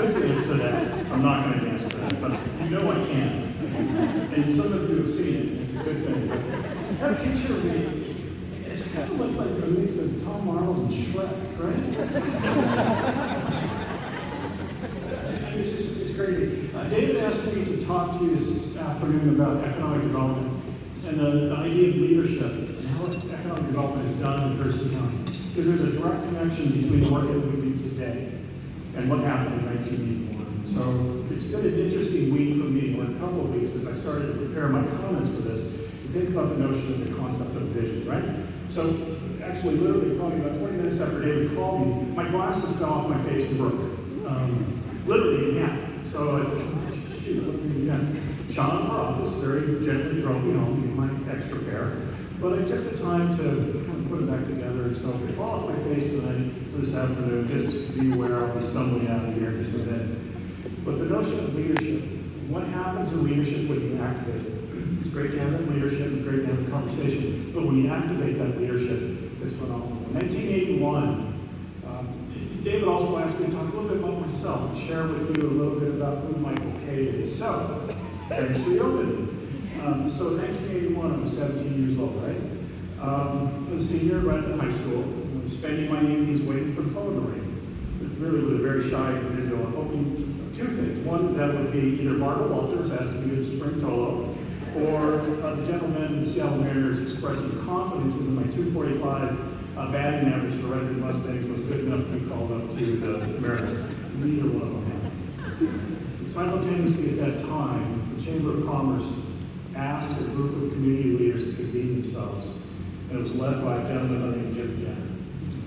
could dance to that. I'm not going to dance to that, but you know I can. And some of you have seen it. It's a good thing. That picture of me, it's kind of like a mix of Tom Arnold and Shrek, right? It's crazy. David asked me to talk to you this afternoon about economic development and the idea of leadership and how economic development is done in Thurston County. Because there's a direct connection between the work that we do today and what happened in 1981. So it's been an interesting week for me, or a couple of weeks, as I started to prepare my comments for this, to think about the notion of the concept of vision, right? So actually, literally, probably about 20 minutes after David called me, my glasses fell off my face and broke. Literally in half. So I thought, shoot, Sean for office very gently drove me home in my extra pair. But I took the time to kind of put it back together. So if it fall off my face tonight, this afternoon, just be aware I'll be stumbling out of here in just a minute. But the notion of leadership, what happens in leadership when you activate it? It's great to have that leadership, it's great to have a conversation, but when you activate that leadership, it's phenomenal. In 1981, David also asked me to talk a little bit about myself and share with you a little bit about who Michael Cade is. So, thanks for the opening. So in 1981, I was 17 years old, right? I was a senior right in high school. I was spending my evenings waiting for the phone to ring. It really was a very shy individual. I'm hoping two things. One, that would be either Margot Walters asking me to spring Tolo, or the gentleman in the Seattle Mariners expressing confidence in my 245 batting average for Red Wing Mustangs was good enough to be called up to the Mariners. Neither one of them had. Simultaneously at that time, the Chamber of Commerce asked a group of community leaders to convene themselves. And it was led by a gentleman named Jim Jenner.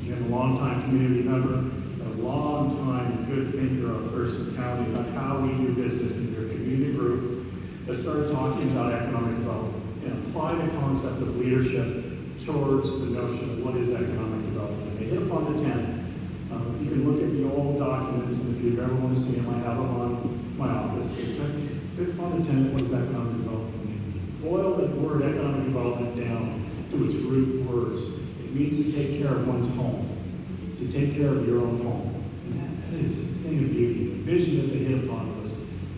Jim, a longtime community member, a long-time good thinker of Thurston County about how we do business in their community group, that started talking about economic development and applying the concept of leadership towards the notion of what is economic development. They hit upon the tenet. If you can look at the old documents, and if you ever want to see them, I have them on my office. Hit upon the tenet, what does economic development mean? Boil that word economic development down to its root words. It means to take care of one's home, to take care of your own home. And that is a thing of beauty. The vision that they hit upon was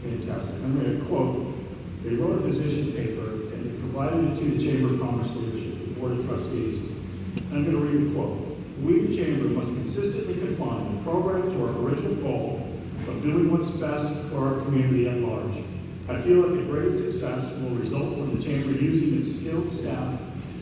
fantastic. I'm going to quote. They wrote a position paper, and they provided it to the Chamber of Commerce leadership, Board of Trustees. And I'm going to read the quote. We, the Chamber, must consistently confine the program to our original goal of doing what's best for our community at large. I feel that the greatest success will result from the Chamber using its skilled staff,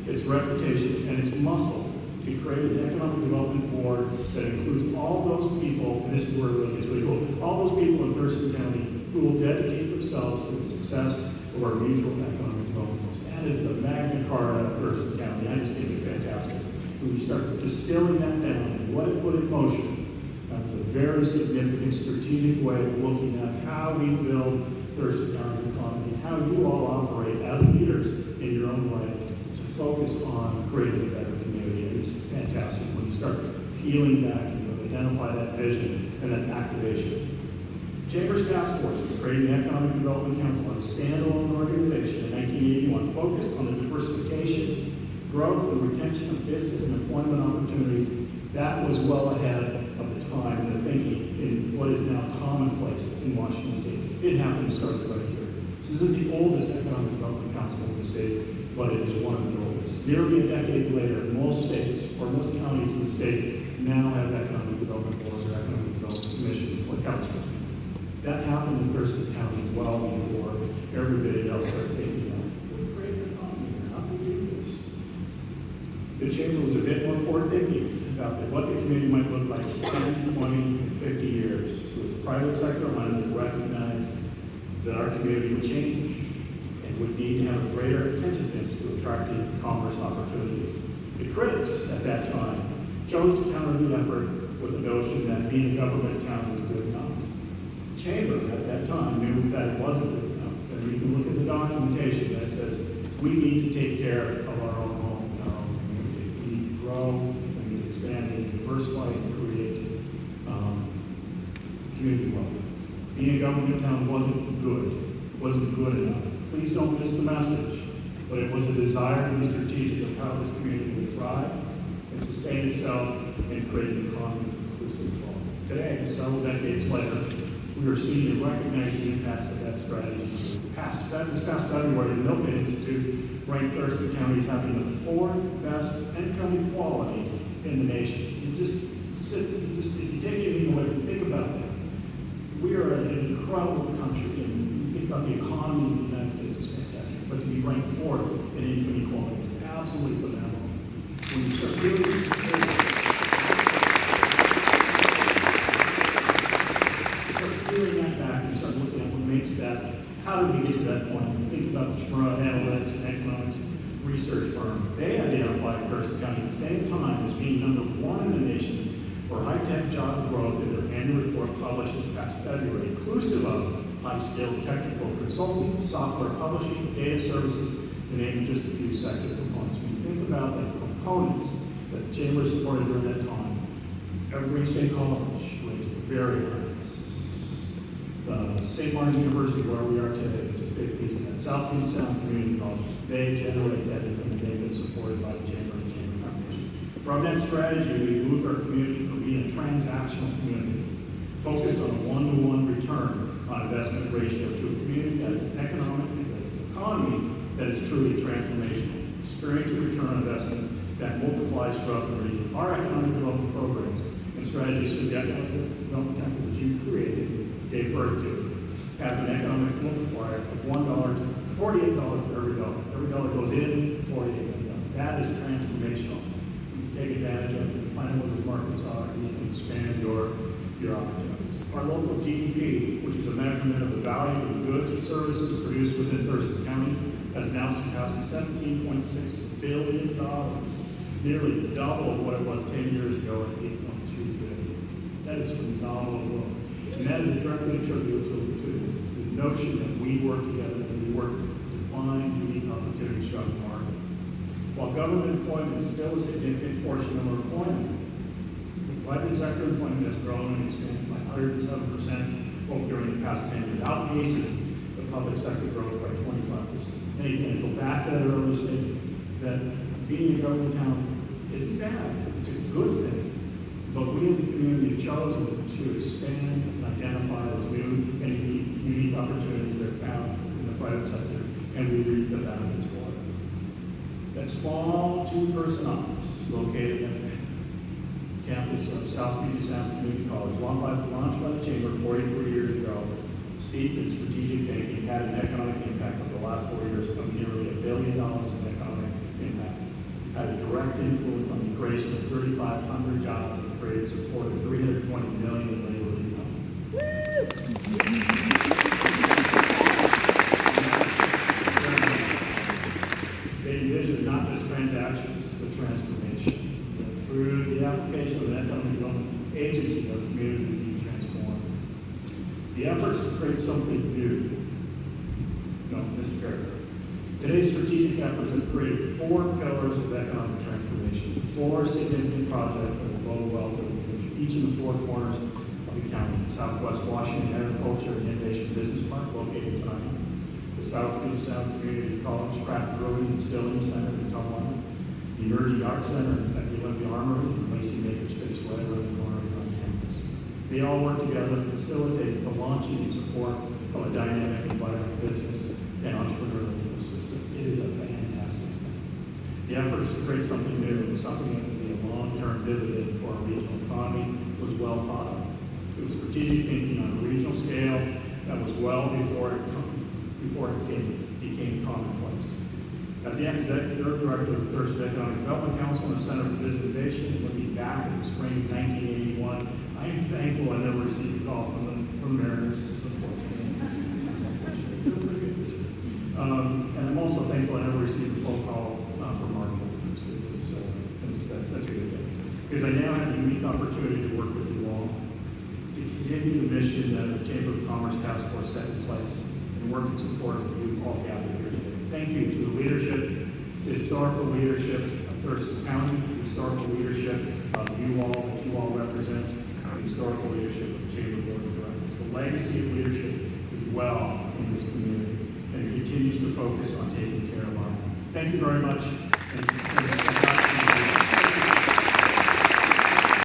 its reputation, and its muscle to create an economic development board that includes all those people, and this is where it really gets really cool, all those people in Thurston County who will dedicate themselves to the success of our mutual economic development goals. That is the Magna Carta of Thurston County. I just think it's fantastic. When you start distilling that down and what it put in motion, that's a very significant strategic way of looking at how we build Thurston County's economy, how you all operate as leaders in your own way to focus on creating a better community. And it's fantastic when you start peeling back and you identify that vision and that activation. Chamber's task force for creating the Economic Development Council as a standalone organization in 1981 focused on the diversification, growth, and retention of business and employment opportunities. That was well ahead of the time, the thinking in what is now commonplace in Washington State. It happened started right here. This isn't the oldest Economic Development Council in the state, but it is one of the oldest. Nearly a decade later, most states, or most counties in the state, now have economic development boards or economic development commissions or councils. That happened in Thurston County well before everybody else started thinking about what great economy here, how do we do this? The Chamber was a bit more forward-thinking about what the community might look like in 10, 20, and 50 years. With private sector lens, it recognized that our community would change and would need to have a greater attentiveness to attracting commerce opportunities. The critics at that time chose to counter the effort with the notion that being a government town was good enough. The Chamber at that time knew that it wasn't good enough. And you can look at the documentation that says we need to take care of our own home and our own community. We need to grow, we need to expand, we need to diversify and create community wealth. Being a government town wasn't good enough. Please don't miss the message, but it was a desire to be strategic of how this community would thrive and sustain itself and create an economy of inclusive development. Today, several decades later, we are seeing and recognizing the impacts of that strategy. This past February, the Milken Institute ranked Thurston County as having the 4th best income equality in the nation. If you take anything away, think about that. We are an incredible country, and you think about the economy of the United States is fantastic, but to be ranked 4th in income equality is absolutely phenomenal. When you start peeling that back and start looking at what makes that, how did we get to that point? When you think about the Schmura Analytics and Economics research firm, they identified Thurston County at the same time as being number 1 in the nation for high-tech job growth in their annual report published this past February, inclusive of high-skilled technical consulting, software publishing, data services, to name just a few sector components. When you think about the components that the Chamber supported during that time, every state college rates very high. St. Martin's University, where we are today, is a big piece of that. South Puget Sound Community College, they generate that income, and they've been supported by the Chamber and Chamber Foundation. From that strategy, we moved our community from being a transactional community, focused on a one-to-one return on investment ratio, to a community that is an economy that is truly transformational, experiencing return on investment that multiplies throughout the region. Our economic development programs and strategies through the Economic Development Council that you've created, gave birth to, has an economic multiplier of $1 to $48 for every dollar. Every dollar goes in, 48 comes out. That is transformational. You can take advantage of it, you can find out what those markets are, and you can expand your opportunities. Our local GDP, which is a measurement of the value of goods or services produced within Thurston County, has now surpassed $17.6 billion, nearly double what it was 10 years ago at $8.2 billion. That is phenomenal growth. And that is directly attributable to the notion that we work together and we work to find unique opportunities throughout the market. While government employment is still a significant portion of our employment, the private sector employment has grown and expanded by 107% during the past 10 years, outpacing the public sector growth by 25%. And again, go back to that earlier statement that being a government town isn't bad, it's a good thing. But we as a community have chosen to expand and identify those new and unique opportunities that are found in the private sector, and we reap the benefits for it. That small 2-person office located at the campus of South Puget Sound Community College, launched by the Chamber 43 years ago, steeped in strategic thinking, had an economic impact over the last 4 years of nearly $1 billion in economic impact. Had a direct influence on the creation of 3,500 jobs and created support of $320 million in labor income. They envisioned not just transactions, but transformation. That through the application of an economic development agency, the community would be transformed. The efforts to create something new. No, Mr. Paragraph. Today's strategic efforts have created 4 pillars of economic transformation, 4 significant projects that will bode well for the future, each in the 4 corners of the county. Southwest Washington Agriculture and Innovation Business Park, located in Tonawanda. The South Puget Sound Community College Craft Brewing and Distilling Center in Tonawanda. The Emerging Arts Center at the Olympia Armory and Lacey Makerspace right around the corner on campus. They all work together to facilitate the launching and support of a dynamic and vibrant business and entrepreneurial ecosystem. It is a fantastic thing. The efforts to create something new and something that would be a long-term dividend for our regional economy was well thought of. It was strategic thinking on a regional scale that was well before it became commonplace. As the executive director of the Thurston Economic Development Council and the Center for Business Innovation, looking back at the spring of 1981, I am thankful I never received a call from the Mariners, unfortunately. And I'm also thankful I never received a phone call from Mark. That's a good thing. Because I now have the unique opportunity to work with you all to continue the mission that the Chamber of Commerce Task Force set in place and work in support of you all gathered here today. Thank you to the leadership, the historical leadership of Thurston County, the historical leadership of you all that you all represent, the historical leadership of the Chamber Board of Directors. The legacy of leadership is well in this community, and it continues to focus on taking care of our. Thank you very much.